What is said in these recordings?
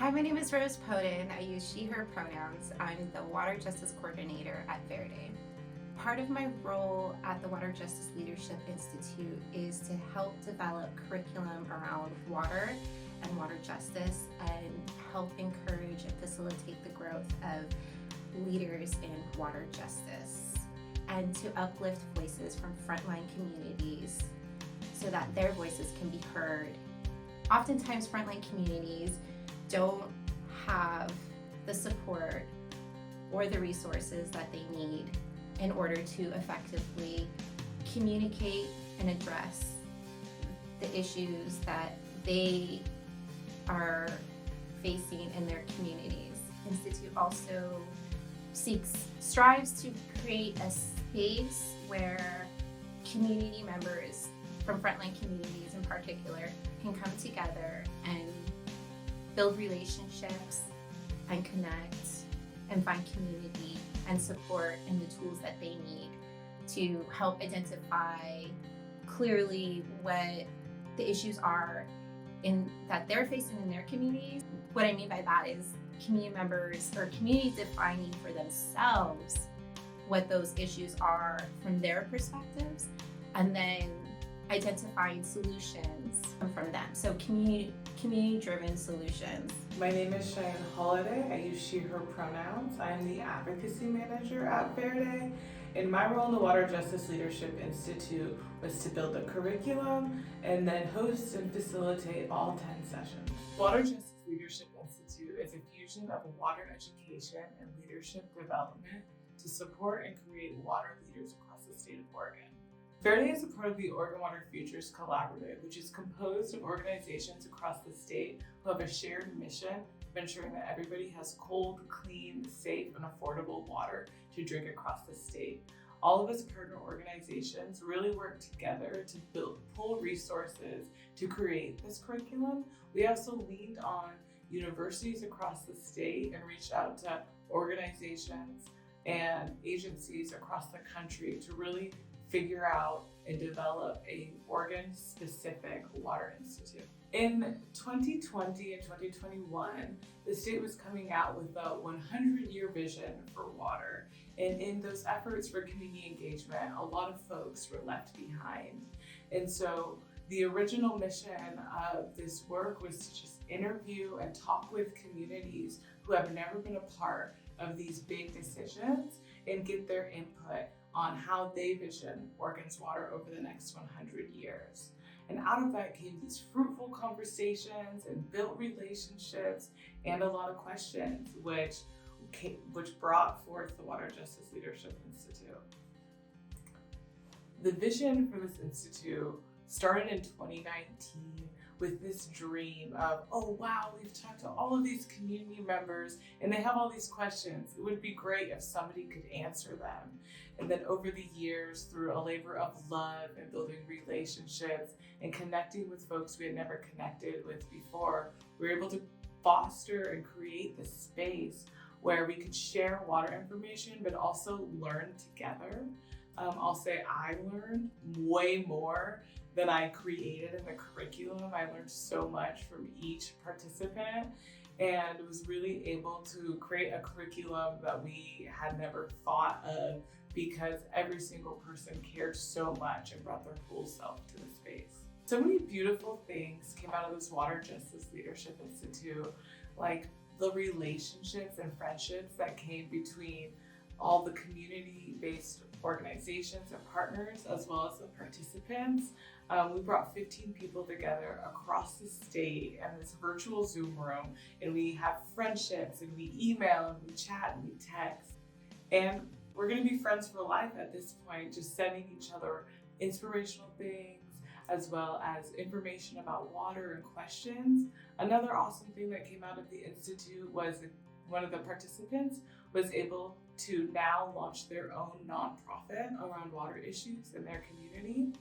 Hi, my name is Rose Poden. I use she, her pronouns. I'm the Water Justice Coordinator at Verde. Part of my role at the Water Justice Leadership Institute is to help develop curriculum around water and water justice and help encourage and facilitate the growth of leaders in water justice and to uplift voices from frontline communities so that their voices can be heard. Oftentimes, frontline communities don't have the support or the resources that they need in order to effectively communicate and address the issues that they are facing in their communities. Institute also strives to create a space where community members from frontline communities in particular can come together and build relationships and connect and find community and support and the tools that they need to help identify clearly what the issues are that they're facing in their communities. What I mean by that is community members or community defining for themselves what those issues are from their perspectives and then identifying solutions from them. So community-driven solutions. My name is Hawley. I use she, her pronouns. I am the advocacy manager at Verde. And my role in the Water Justice Leadership Institute was to build the curriculum and then host and facilitate all 10 sessions. Water Justice Leadership Institute is a fusion of water education and leadership development to support and create water leaders across the state of Oregon. Verde is a part of the Oregon Water Futures Collaborative, which is composed of organizations across the state who have a shared mission of ensuring that everybody has cold, clean, safe, and affordable water to drink across the state. All of us partner organizations really work together to pull resources to create this curriculum. We also leaned on universities across the state and reached out to organizations and agencies across the country to really figure out and develop a Oregon-specific water institute. In 2020 and 2021, the state was coming out with a 100-year vision for water. And in those efforts for community engagement, a lot of folks were left behind. And so the original mission of this work was to just interview and talk with communities who have never been a part of these big decisions and get their input on how they vision Oregon's water over the next 100 years. And out of that came these fruitful conversations and built relationships and a lot of questions, which brought forth the Water Justice Leadership Institute. The vision for this institute started in 2019 with this dream of, oh wow, we've talked to all of these community members and they have all these questions. It would be great if somebody could answer them. And then over the years, through a labor of love and building relationships and connecting with folks we had never connected with before, we were able to foster and create this space where we could share water information, but also learn together. I'll say I learned way more than I created in the curriculum. I learned so much from each participant and was really able to create a curriculum that we had never thought of because every single person cared so much and brought their whole self to the space. So many beautiful things came out of this Water Justice Leadership Institute, like the relationships and friendships that came between all the community-based organizations and partners, as well as the participants. We brought 15 people together across the state in this virtual Zoom room, and we have friendships, and we email, and we chat, and we text. And we're gonna be friends for life at this point, just sending each other inspirational things, as well as information about water and questions. Another awesome thing that came out of the Institute was one of the participants was able to now launch their own nonprofit around water issues in their community.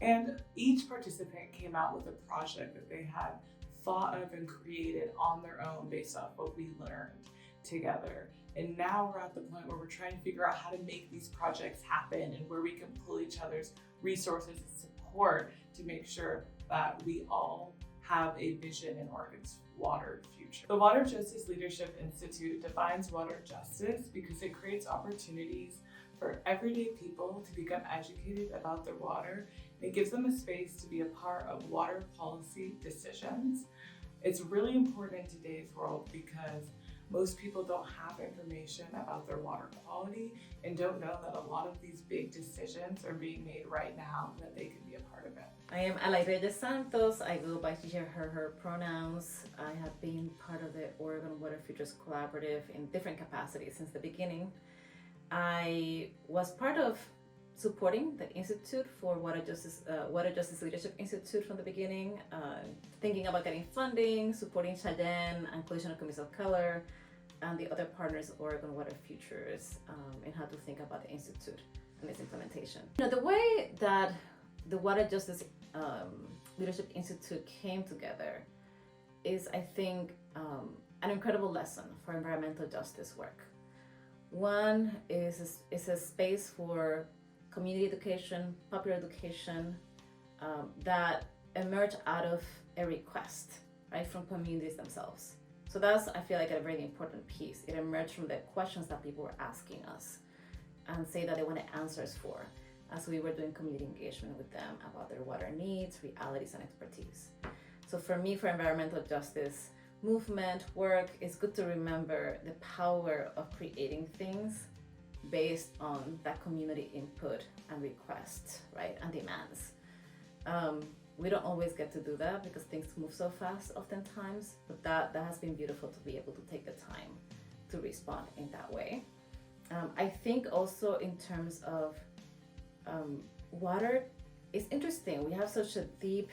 And each participant came out with a project that they had thought of and created on their own based off what we learned together. And now we're at the point where we're trying to figure out how to make these projects happen and where we can pull each other's resources and support to make sure that we all have a vision in Oregon's water future. The Water Justice Leadership Institute defines water justice because it creates opportunities for everyday people to become educated about their water. It gives them a space to be a part of water policy decisions. It's really important in today's world because most people don't have information about their water quality and don't know that a lot of these big decisions are being made right now, that they can be a part of it. I am Verde Santos. I go by she, her pronouns. I have been part of the Oregon Water Futures Collaborative in different capacities since the beginning. I was part of supporting the Institute for Water Justice Leadership Institute from the beginning, thinking about getting funding, supporting Cheyenne and Coalition of Communities of Color, and the other partners of Oregon Water Futures in how to think about the Institute and its implementation. The way that the Water Justice Leadership Institute came together is, I think, an incredible lesson for environmental justice work. One is a space for community education, popular education that emerged out of a request, right, from communities themselves. So that's, I feel like, a very important piece. It emerged from the questions that people were asking us and say that they wanted answers for, as we were doing community engagement with them about their water needs, realities, and expertise. So for me, for environmental justice movement work, it's good to remember the power of creating things based on that community input and requests, right, and demands. We don't always get to do that because things move so fast oftentimes, but that has been beautiful to be able to take the time to respond in that way. I think also in terms of water, it's interesting. We have such a deep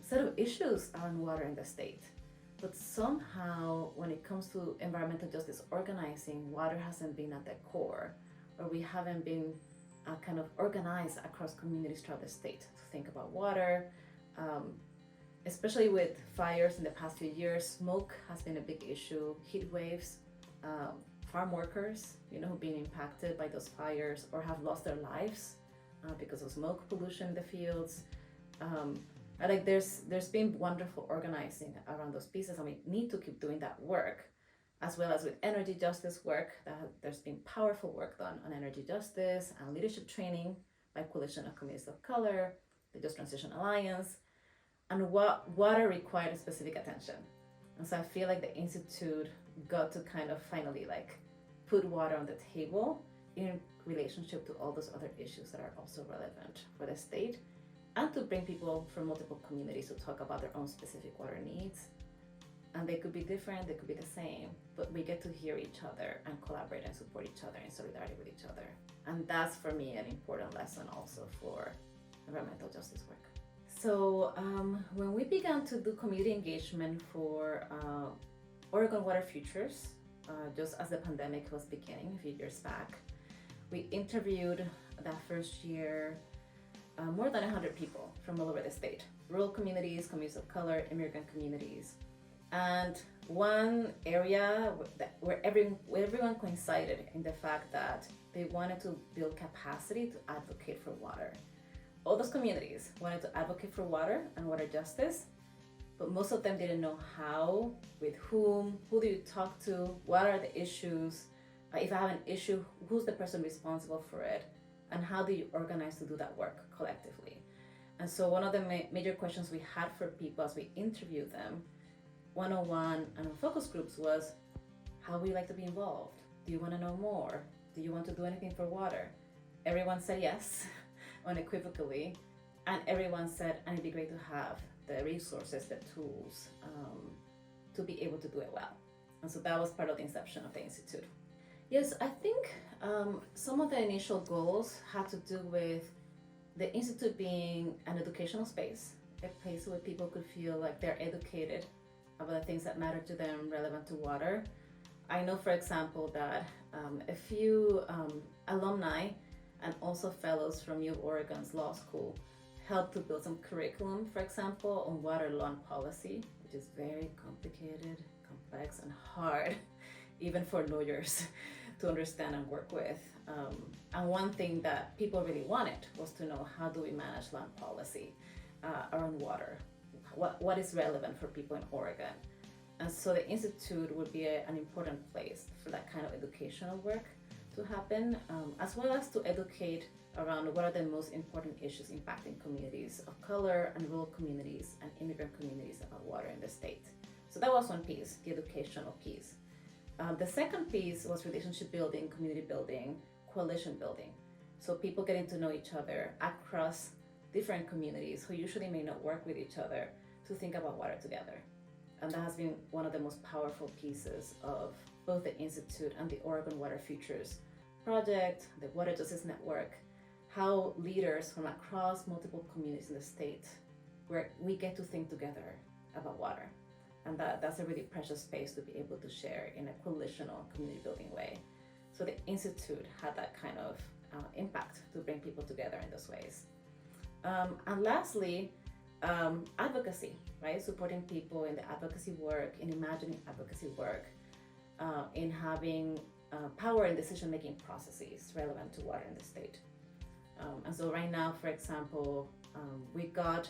set of issues around water in the state, but somehow when it comes to environmental justice organizing, water hasn't been at the core, or we haven't been kind of organized across communities throughout the state to think about water, especially with fires in the past few years. Smoke has been a big issue, heat waves, farm workers, who've been impacted by those fires or have lost their lives because of smoke pollution in the fields. There's been wonderful organizing around those pieces, and we need to keep doing that work, as well as with energy justice work. There's been powerful work done on energy justice and leadership training by Coalition of Communities of Color, the Just Transition Alliance, and what water required specific attention. And so I feel like the Institute got to kind of finally put water on the table in relationship to all those other issues that are also relevant for the state, and to bring people from multiple communities to talk about their own specific water needs. And they could be different, they could be the same, but we get to hear each other and collaborate and support each other in solidarity with each other. And that's, for me, an important lesson also for environmental justice work. So when we began to do community engagement for Oregon Water Futures, just as the pandemic was beginning a few years back, we interviewed that first year more than 100 people from all over the state, rural communities, communities of color, immigrant communities. And one area where everyone coincided in the fact that they wanted to build capacity to advocate for water. All those communities wanted to advocate for water and water justice, but most of them didn't know how, with whom, who do you talk to, what are the issues, if I have an issue, who's the person responsible for it, and how do you organize to do that work collectively. And so one of the major questions we had for people as we interviewed them, one-on-one and in focus groups, was, how would you like to be involved? Do you want to know more? Do you want to do anything for water? Everyone said yes, unequivocally, and everyone said, and it'd be great to have the resources, the tools, to be able to do it well. And so that was part of the inception of the Institute. Yes, I think some of the initial goals had to do with the Institute being an educational space, a place where people could feel like they're educated about the things that matter to them relevant to water. I know, for example, that a few alumni and also fellows from U of Oregon's law school helped to build some curriculum, for example, on water law and policy, which is very complicated, complex, and hard, even for lawyers to understand and work with. And one thing that people really wanted was to know, how do we manage land policy around water? what is relevant for people in Oregon. And so the Institute would be an important place for that kind of educational work to happen, as well as to educate around what are the most important issues impacting communities of color and rural communities and immigrant communities about water in the state. So that was one piece, the educational piece. The second piece was relationship building, community building, coalition building. So people getting to know each other across different communities who usually may not work with each other to think about water together. And that has been one of the most powerful pieces of both the Institute and the Oregon Water Futures project, the Water Justice Network, how leaders from across multiple communities in the state, where we get to think together about water. And that's a really precious space to be able to share in a coalitional community building way. So the Institute had that kind of impact to bring people together in those ways. And lastly, advocacy, right? Supporting people in the advocacy work, in imagining advocacy work, in having power in decision-making processes relevant to water in the state. And so right now, for example, we got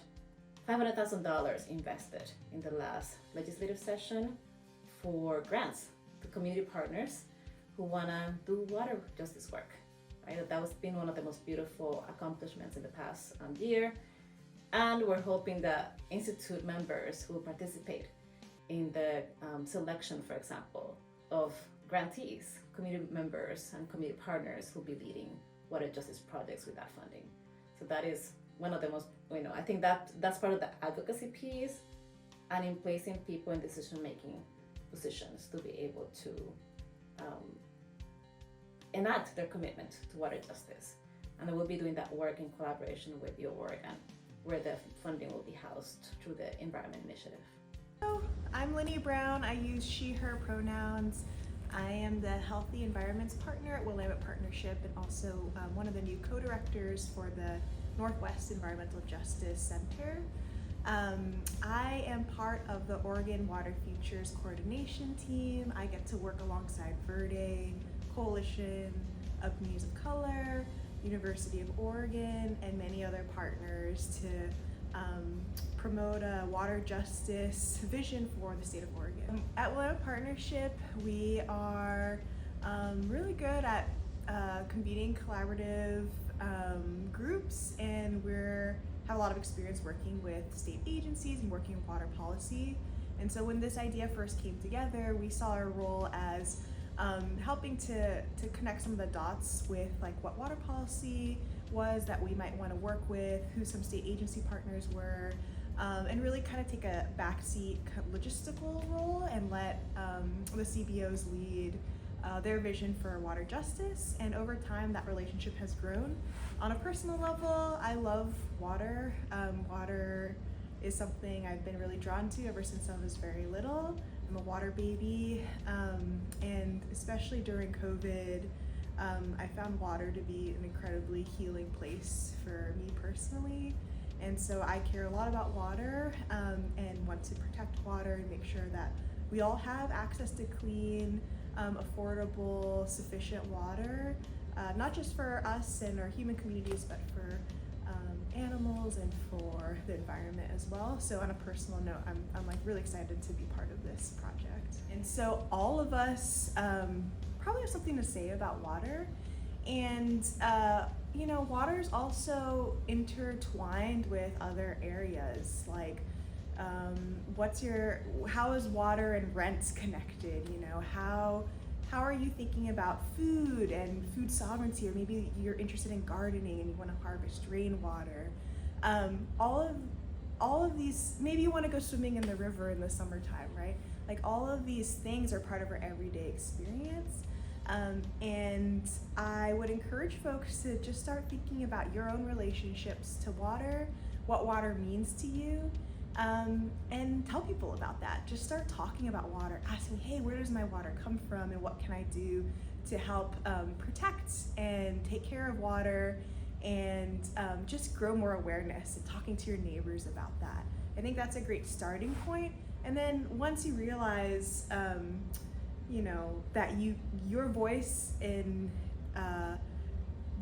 $500,000 invested in the last legislative session for grants to community partners who wanna do water justice work. Right? That was been one of the most beautiful accomplishments in the past year. And we're hoping that Institute members who participate in the selection, for example, of grantees, community members and community partners who'll be leading water justice projects with that funding. So that is one of the most, I think that's part of the advocacy piece, and in placing people in decision-making positions to be able to enact their commitment to water justice. And I will be doing that work in collaboration with U Oregon, where the funding will be housed through the Environment Initiative. Hello, I'm Linny Brown. I use she, her pronouns. I am the Healthy Environments Partner at Willamette Partnership and also one of the new co-directors for the Northwest Environmental Justice Center. I am part of the Oregon Water Futures Coordination Team. I get to work alongside Verde, Coalition of Communities of Color, University of Oregon, and many other partners to promote a water justice vision for the state of Oregon. At Willamette Partnership, we are really good at convening collaborative groups, and we have a lot of experience working with state agencies and working with water policy. And so when this idea first came together, we saw our role as helping to connect some of the dots with like what water policy was that we might want to work with, who some state agency partners were, and really kind of take a backseat logistical role and let the CBOs lead their vision for water justice. And over time, that relationship has grown. On a personal level, I love water. Water is something I've been really drawn to ever since I was very little. I'm a water baby, and especially during COVID, I found water to be an incredibly healing place for me personally. And so I care a lot about water and want to protect water and make sure that we all have access to clean, affordable, sufficient water, not just for us and our human communities, but for animals and for the environment as well. So on a personal note, I'm like really excited to be part of this project. And so all of us probably have something to say about water. And water is also intertwined with other areas, like how is water and rent connected? How are you thinking about food and food sovereignty, or maybe you're interested in gardening and you want to harvest rainwater. All of these, maybe you want to go swimming in the river in the summertime, right? Like all of these things are part of our everyday experience. And I would encourage folks to just start thinking about your own relationships to water, what water means to you, and tell people about that. Just start talking about water, asking, hey, where does my water come from and what can I do to help protect and take care of water, and just grow more awareness and talking to your neighbors about that. I think that's a great starting point. And then once you realize that your voice in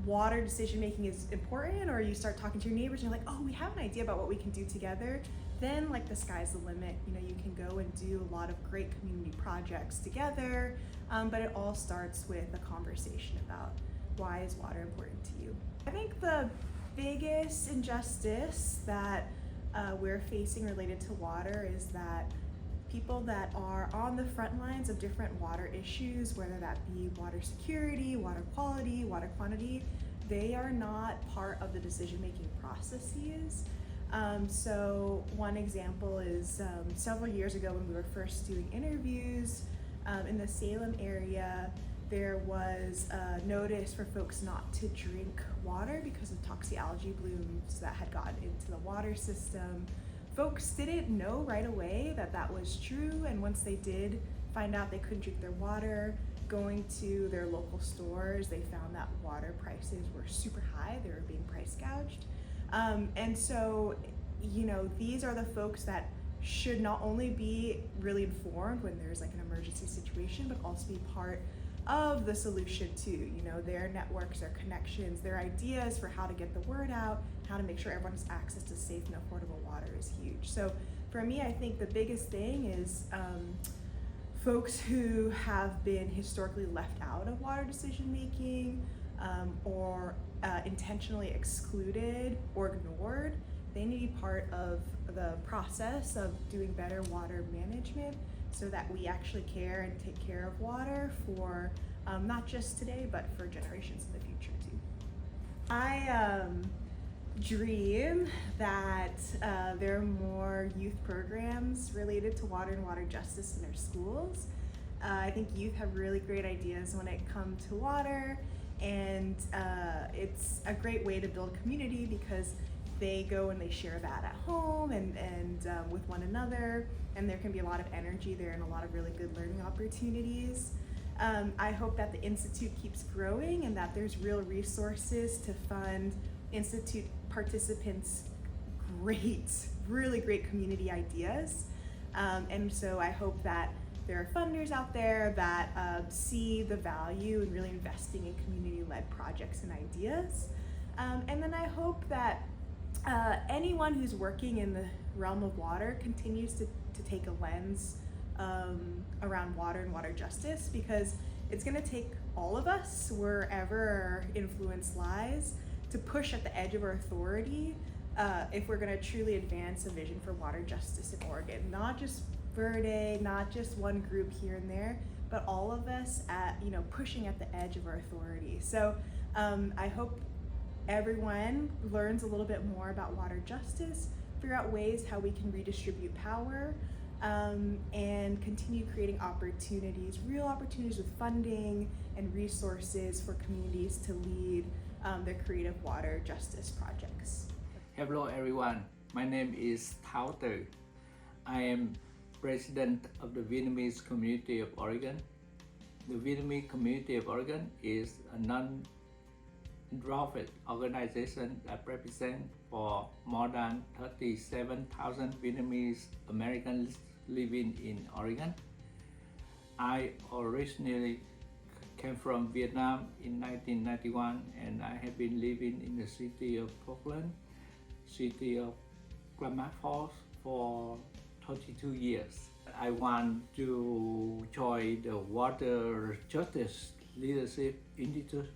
water decision making is important, or you start talking to your neighbors and you're like, oh, we have an idea about what we can do together, then like the sky's the limit. You know, you can go and do a lot of great community projects together, but it all starts with a conversation about why is water important to you. I think the biggest injustice that we're facing related to water is that people that are on the front lines of different water issues, whether that be water security, water quality, water quantity, they are not part of the decision-making processes. So one example is several years ago when we were first doing interviews in the Salem area, there was a notice for folks not to drink water because of toxic algae blooms that had gotten into the water system. Folks didn't know right away that that was true, and once they did find out they couldn't drink their water, going to their local stores, they found that water prices were super high. They were being price gouged. And so, you know, these are the folks that should not only be really informed when there's like an emergency situation, but also be part of the solution too. You know, their networks, their connections, their ideas for how to get the word out, how to make sure everyone has access to safe and affordable water is huge. So for me, I think the biggest thing is folks who have been historically left out of water decision making or intentionally excluded or ignored, they need to be part of the process of doing better water management so that we actually care and take care of water for not just today, but for generations in the future too. I dream that there are more youth programs related to water and water justice in our schools. I think youth have really great ideas when it comes to water, and it's a great way to build community because they go and they share that at home and with one another, and there can be a lot of energy there and a lot of really good learning opportunities. I hope that the Institute keeps growing and that there's real resources to fund Institute participants' really great community ideas. And so I hope that there are funders out there that see the value in really investing in community-led projects and ideas. And then I hope that anyone who's working in the realm of water continues to take a lens around water and water justice, because it's going to take all of us, wherever our influence lies, to push at the edge of our authority if we're going to truly advance a vision for water justice in Oregon. Not just Verde, not just one group here and there, but all of us pushing at the edge of our authority. So I hope everyone learns a little bit more about water justice, figure out ways how we can redistribute power, and continue creating opportunities, real opportunities with funding and resources for communities to lead their creative water justice projects. Hello everyone, my name is Thao Tử. I am president of the Vietnamese community of Oregon. The Vietnamese community of Oregon is a non-profit organization that represents for more than 37,000 Vietnamese Americans living in Oregon. I originally came from Vietnam in 1991, and I have been living in the city of Portland, city of Klamath Falls for 32 years. I want to join the Water Justice Leadership Institute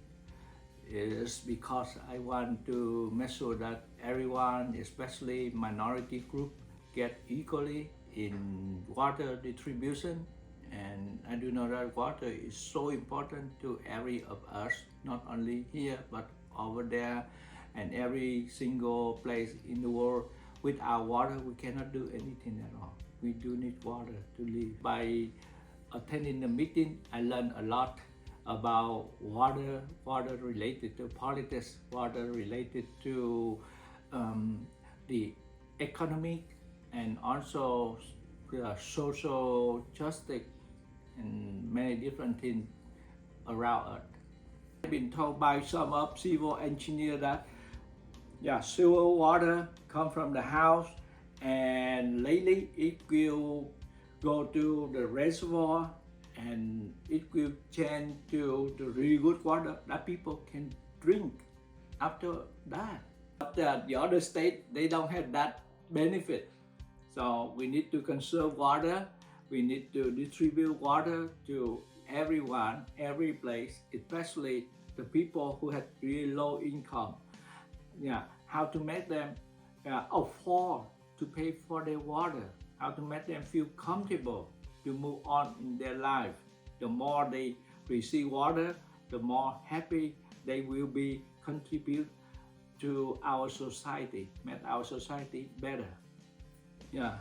is because I want to make sure that everyone, especially minority group, get equally in water distribution. And I do know that water is so important to every of us, not only here, but over there and every single place in the world. Without water, we cannot do anything at all. We do need water to live. By attending the meeting, I learned a lot about water related to politics, water related to the economy, and also social justice and many different things around us. I've been told by some of civil engineers that sewer water come from the house, and lately it will go to the reservoir and it will change to the really good water that people can drink after that. But the other state, they don't have that benefit. So we need to conserve water. We need to distribute water to everyone, every place, especially the people who have really low income. Yeah, how to make them afford to pay for their water, how to make them feel comfortable to move on in their life. The more they receive water, the more happy they will be contribute to our society, make our society better. Yeah,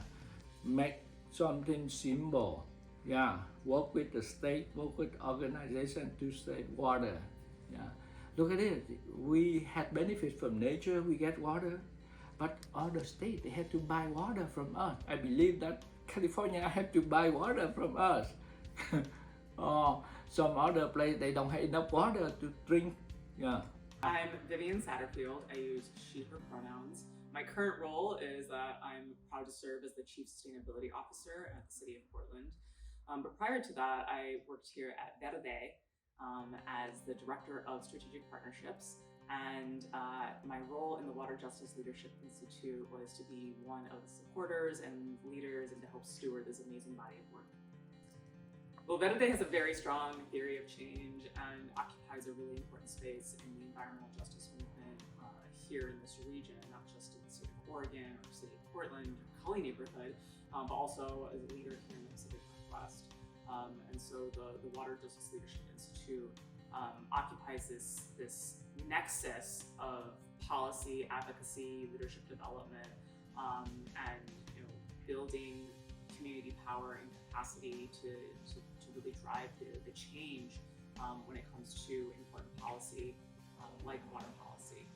make something simple. Yeah, work with the state, work with organization to save water. Yeah, look at it. We had benefits from nature. We get water, but other states they have to buy water from us. I believe that California have to buy water from us. Or some other place they don't have enough water to drink. Yeah. I'm Vivian Satterfield. I use she, her pronouns. My current role is that I'm proud to serve as the Chief Sustainability Officer at the City of Portland. But prior to that, I worked here at Verde as the Director of Strategic Partnerships. And my role in the Water Justice Leadership Institute was to be one of the supporters and leaders and to help steward this amazing body of work. Well, Verde has a very strong theory of change and occupies a really important space in the environmental justice movement here in this region, not just in the state of Oregon or the city of Portland or Hawley neighborhood, but also as a leader here in the Pacific Northwest. And so the Water Justice Leadership Institute occupies this nexus of policy, advocacy, leadership development, and building community power and capacity to really drive the change when it comes to important policy like water policy.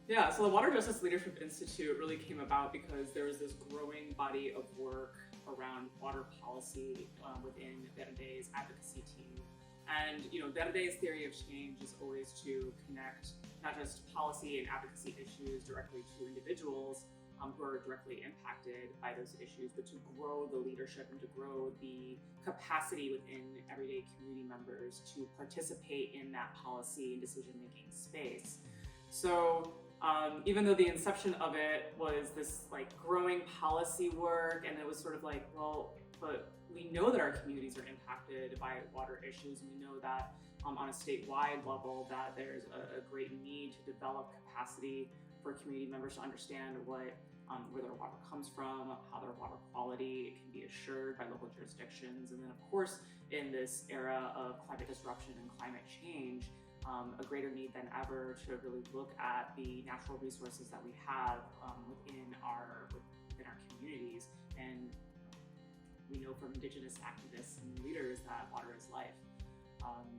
Yeah, so the Water Justice Leadership Institute really came about because there was this growing body of work around water policy within Verde's advocacy team. And Verde's theory of change is always to connect not just policy and advocacy issues directly to individuals who are directly impacted by those issues, but to grow the leadership and to grow the capacity within everyday community members to participate in that policy and decision-making space. So even though the inception of it was this growing policy work, and it was sort of like, well, but we know that our communities are impacted by water issues, and we know that on a statewide level that there's a great need to develop capacity for community members to understand where their water comes from, how their water quality can be assured by local jurisdictions. And then of course, in this era of climate disruption and climate change, a greater need than ever to really look at the natural resources that we have within our communities. And we know from Indigenous activists and leaders that water is life.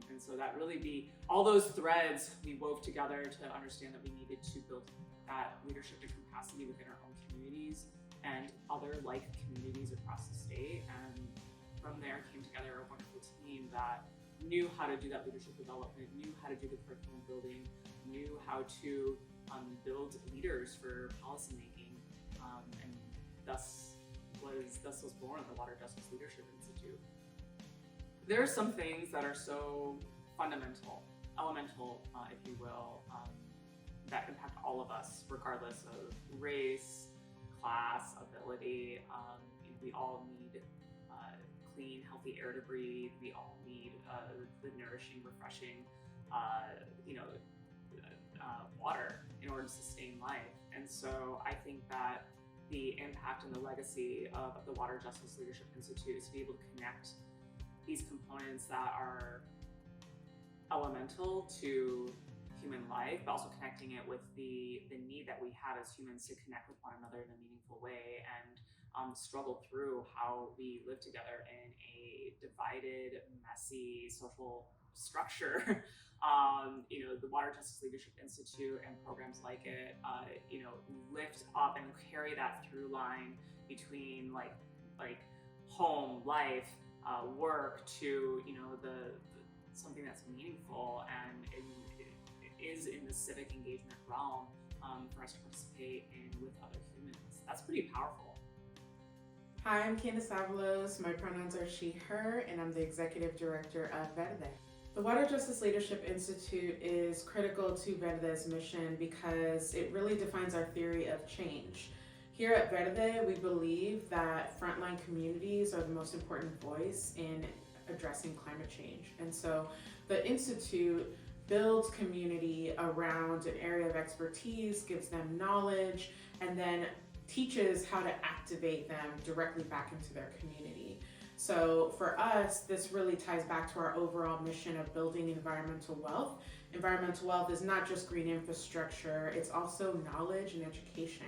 And so that really all those threads we wove together to understand that we needed to build that leadership and capacity within our own communities and other like communities across the state. And from there came together a wonderful team that knew how to do that leadership development, knew how to do the curriculum building, knew how to build leaders for policymaking, and thus was born the Water Justice Leadership Institute. There are some things that are so fundamental, elemental, if you will, that impact all of us, regardless of race, class, ability. We all need clean, healthy air to breathe. We all need the nourishing, refreshing, water in order to sustain life. And so I think that the impact and the legacy of the Water Justice Leadership Institute is to be able to connect these components that are elemental to human life, but also connecting it with the need that we have as humans to connect with one another in a meaningful way and struggle through how we live together in a divided, messy social structure. The Water Justice Leadership Institute and programs like it, lift up and carry that through line between like home, life, work to something that's meaningful and is in the civic engagement realm for us to participate in with other humans. That's pretty powerful. Hi, I'm Candace Avalos. My pronouns are she, her, and I'm the Executive Director of Verde. The Water Justice Leadership Institute is critical to Verde's mission because it really defines our theory of change. Here at Verde, we believe that frontline communities are the most important voice in addressing climate change. And so the Institute builds community around an area of expertise, gives them knowledge, and then teaches how to activate them directly back into their community. So for us, this really ties back to our overall mission of building environmental wealth. Environmental wealth is not just green infrastructure, it's also knowledge and education.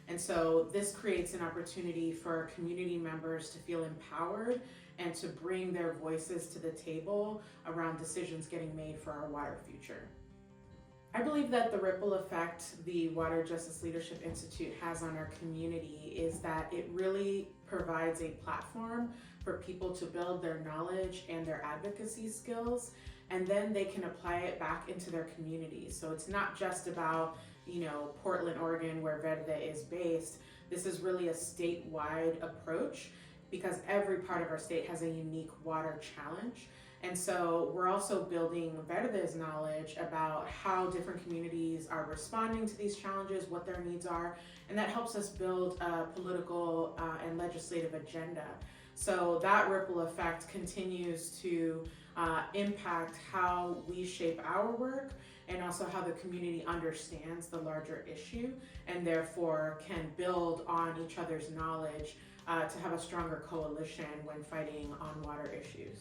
And so this creates an opportunity for community members to feel empowered and to bring their voices to the table around decisions getting made for our water future. I believe that the ripple effect the Water Justice Leadership Institute has on our community is that it really provides a platform for people to build their knowledge and their advocacy skills, and then they can apply it back into their communities. So it's not just about, Portland, Oregon, where Verde is based. This is really a statewide approach because every part of our state has a unique water challenge. And so we're also building Verde's knowledge about how different communities are responding to these challenges, what their needs are, and that helps us build a political and legislative agenda. So that ripple effect continues to impact how we shape our work and also how the community understands the larger issue and therefore can build on each other's knowledge to have a stronger coalition when fighting on water issues.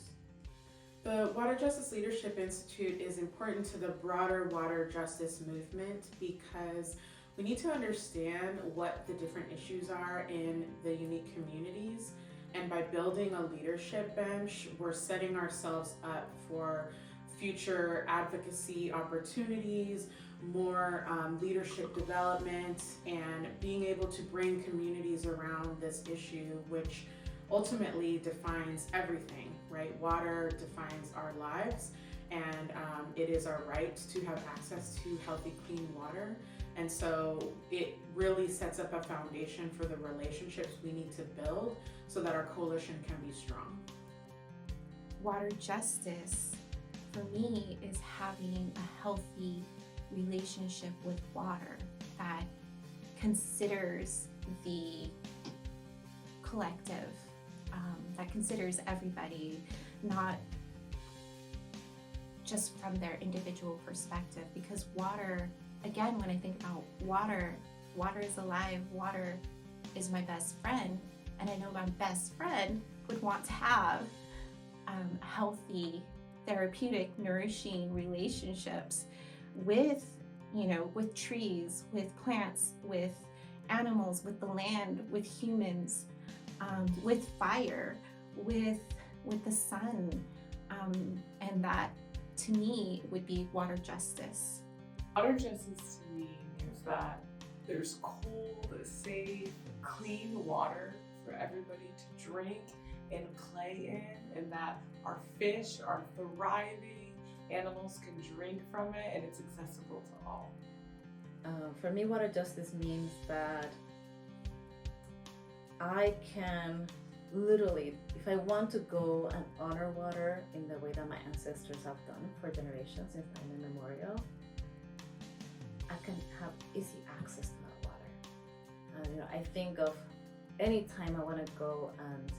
The Water Justice Leadership Institute is important to the broader water justice movement because we need to understand what the different issues are in the unique communities. And by building a leadership bench, we're setting ourselves up for future advocacy opportunities, more leadership development, and being able to bring communities around this issue, which ultimately defines everything, right? Water defines our lives, and it is our right to have access to healthy, clean water. And so it really sets up a foundation for the relationships we need to build so that our coalition can be strong. Water justice, for me, is having a healthy relationship with water that considers the collective, that considers everybody, not just from their individual perspective. Because water, again, when I think about water, water is alive, water is my best friend, and I know my best friend would want to have healthy, therapeutic, nourishing relationships with, with trees, with plants, with animals, with the land, with humans, with fire, with the sun, and that to me would be water justice. Water justice to me means that there's cold, safe, clean water for everybody to drink and play in, and that our fish are thriving, animals can drink from it, and it's accessible to all. For me, water justice means that I can literally, if I want to go and honor water in the way that my ancestors have done for generations since time immemorial, I can have easy access to that water. I think of any time I want to go and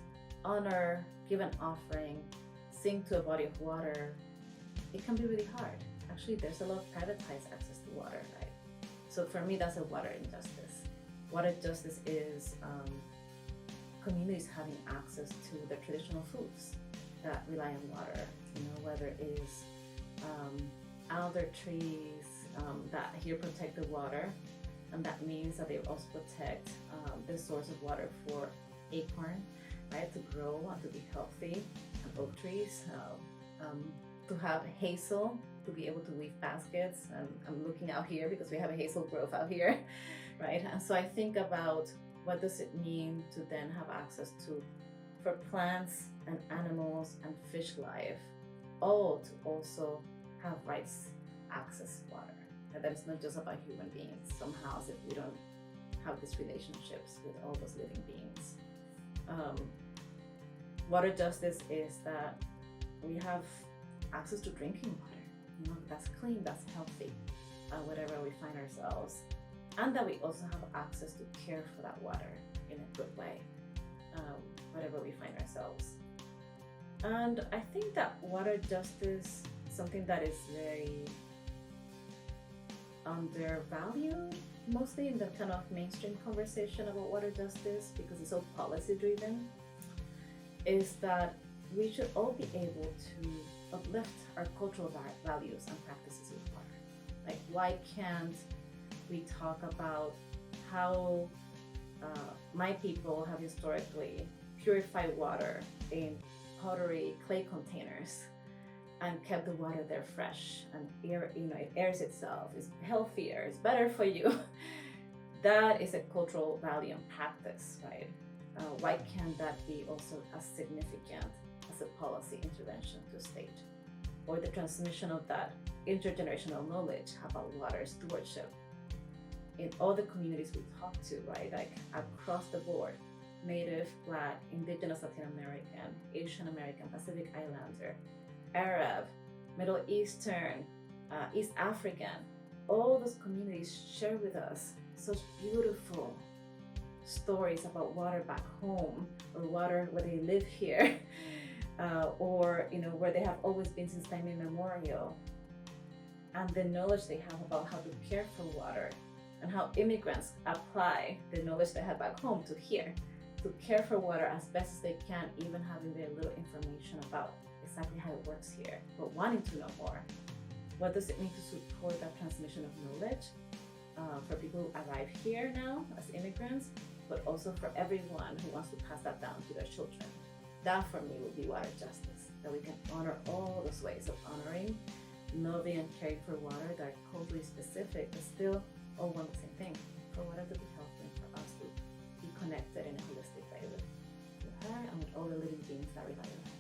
honor, give an offering, sing to a body of water, it can be really hard. Actually, there's a lot of privatized access to water, right? So for me, that's a water injustice. Water justice is communities having access to their traditional foods that rely on water, whether it is alder trees that here protect the water, and that means that they also protect the source of water for acorn, right, to grow and to be healthy, and oak trees, to have hazel, to be able to weave baskets. And I'm looking out here because we have a hazel grove out here, right? And so I think about what does it mean to then have access to, for plants and animals and fish life, all to also have rights access to water. And that it's not just about human beings. Somehow, if we don't have these relationships with all those living beings. Water justice is that we have access to drinking water, that's clean, that's healthy, wherever we find ourselves. and that we also have access to care for that water in a good way, wherever we find ourselves. And I think that water justice is something that is very undervalued, mostly in the kind of mainstream conversation about water justice, because it's so policy driven, is that we should all be able to uplift our cultural values and practices with water. Like, why can't we talk about how my people have historically purified water in pottery clay containers and kept the water there fresh, and it airs itself, it's healthier, it's better for you. That is a cultural value and practice, right? Why can't that be also as significant as a policy intervention to state? Or the transmission of that intergenerational knowledge about water stewardship in all the communities we talk to, right? Like across the board, Native, Black, Indigenous Latin American, Asian American, Pacific Islander, Arab, Middle Eastern, East African, all those communities share with us such beautiful stories about water back home, or water where they live here, or where they have always been since time immemorial, and the knowledge they have about how to care for water, and how immigrants apply the knowledge they have back home to here to care for water as best as they can, even having very little information about exactly how it works here, but wanting to know more. What does it mean to support that transmission of knowledge for people who arrive here now as immigrants, but also for everyone who wants to pass that down to their children? That for me would be water justice, that we can honor all those ways of honoring, loving, and caring for water that are culturally specific, but still all want the same thing, for water to be healthy and for us to be connected in a holistic way with her and with all the living beings that rely on her.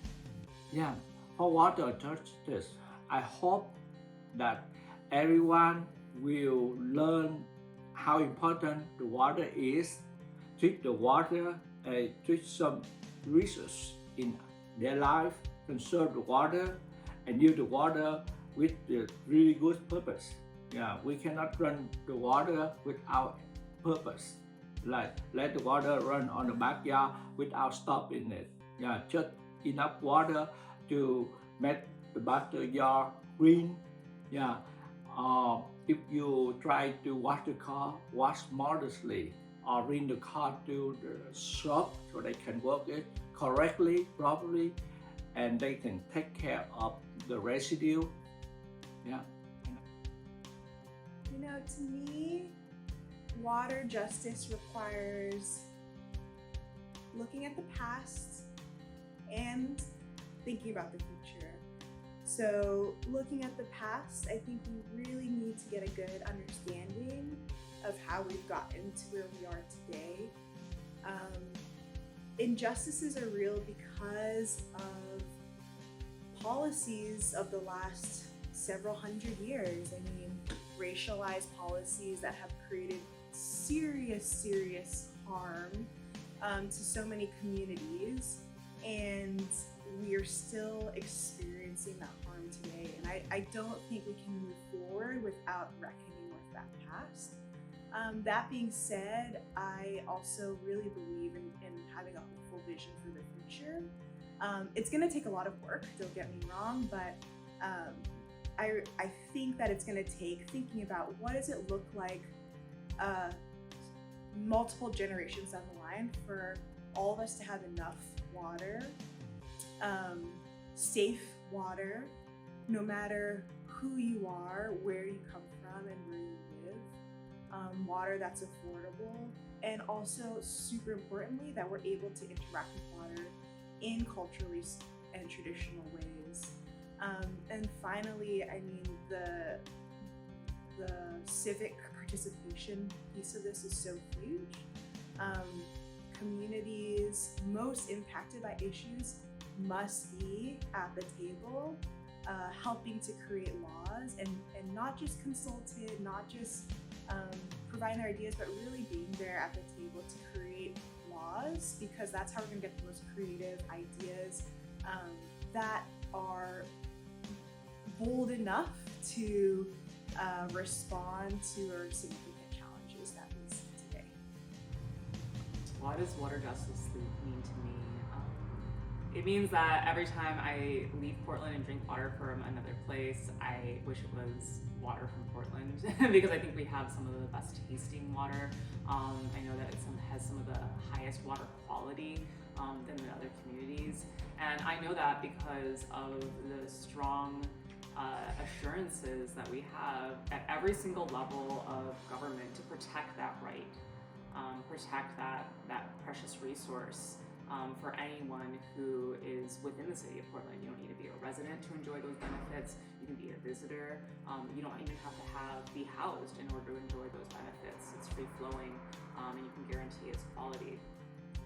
Yeah, for water justice, I hope that everyone will learn how important the water is, treat the water, treat some resource in their life, conserve the water, and use the water with the really good purpose. Yeah, we cannot run the water without purpose. Like let the water run on the backyard without stopping it. Yeah, just enough water to make the backyard green. Yeah. If you try to wash the car, wash modestly, or bring the car to the shop so they can work it correctly, properly, and they can take care of the residue. Yeah. To me, water justice requires looking at the past and thinking about the future. So looking at the past, I think we really need to get a good understanding of how we've gotten to where we are today. Injustices are real because of policies of the last several hundred years. I mean, racialized policies that have created serious harm to so many communities, and we are still experiencing that harm today. And I don't think we can move forward without reckoning with that past. That being said, I also really believe in having a hopeful vision for the future. It's going to take a lot of work, don't get me wrong, but I think that it's going to take thinking about what does it look like multiple generations down the line for all of us to have enough water, safe water, no matter who you are, where you come from, and where you live, water that's affordable, and also super importantly that we're able to interact with water in culturally and traditional ways. And finally, I mean, the civic participation piece of this is so huge. Communities most impacted by issues must be at the table, helping to create laws, and not just consulted, not just providing their ideas, but really being there at the table to create laws, because that's how we're going to get the most creative ideas that are bold enough to respond to our significant challenges Why does water justice mean to me? It means that every time I leave Portland and drink water from another place, I wish it was water from Portland because I think we have some of the best tasting water. I know that it has some of the highest water quality than the other communities. And I know that because of the strong assurances that we have at every single level of government to protect that right, protect that precious resource. For anyone who is within the city of Portland. You don't need to be a resident to enjoy those benefits. You can be a visitor. You don't even have to be housed in order to enjoy those benefits. It's free flowing, and you can guarantee its quality.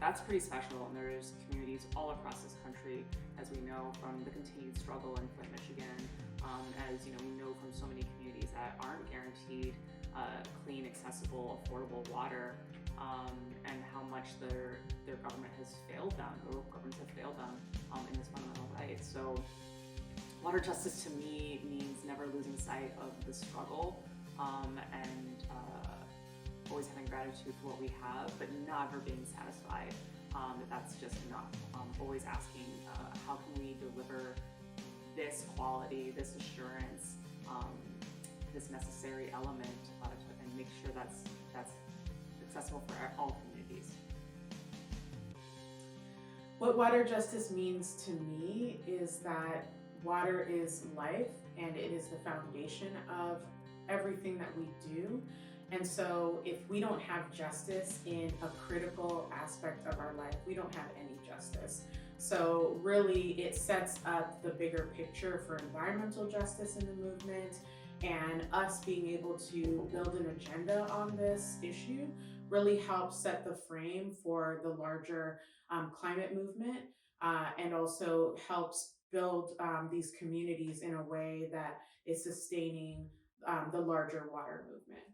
That's pretty special, and there's communities all across this country, as we know from the continued struggle in Flint, Michigan, as you know, we know from so many communities that aren't guaranteed clean, accessible, affordable water. And how much their government has failed them, the local governments have failed them in this fundamental right. So water justice to me means never losing sight of the struggle and always having gratitude for what we have, but never being satisfied that that's just enough. Always asking how can we deliver this quality, this assurance, this necessary element and make sure that's accessible for all communities. What water justice means to me is that water is life and it is the foundation of everything that we do. And so if we don't have justice in a critical aspect of our life, we don't have any justice. So really it sets up the bigger picture for environmental justice in the movement, and us being able to build an agenda on this issue really helps set the frame for the larger climate movement, and also helps build these communities in a way that is sustaining the larger water movement.